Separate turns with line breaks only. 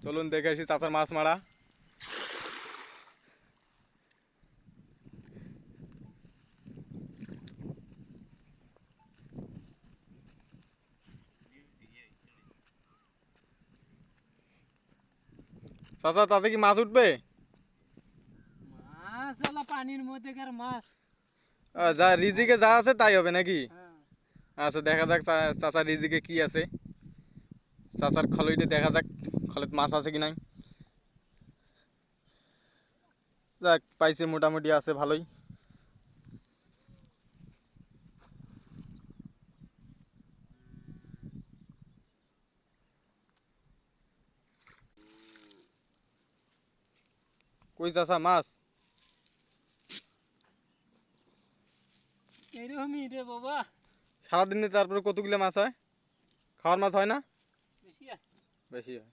চলুন দেখে আসি চাচার মাছ মারা। চাচা তাতে কি মাছ উঠবে?
মাছ হলো পানির মধ্যেকার মাছ।
যা রিজিকে যা আছে তাই হবে নাকি?
হ্যাঁ।
আচ্ছা দেখা যাক চাচার রিজিকে কি আছে। চাচার খালইতে দেখা যাক খালেত মাছ আছে কি নাই। যাক পাইছে, মোটামুটি আছে ভালোই। কই চাচা মাছ?
এইরকমই রে বাবা।
সারাদিনে তারপরে কতগুলো মাছ হয়? খাওয়ার মাছ হয় না?
বেশি
বেশি হয়।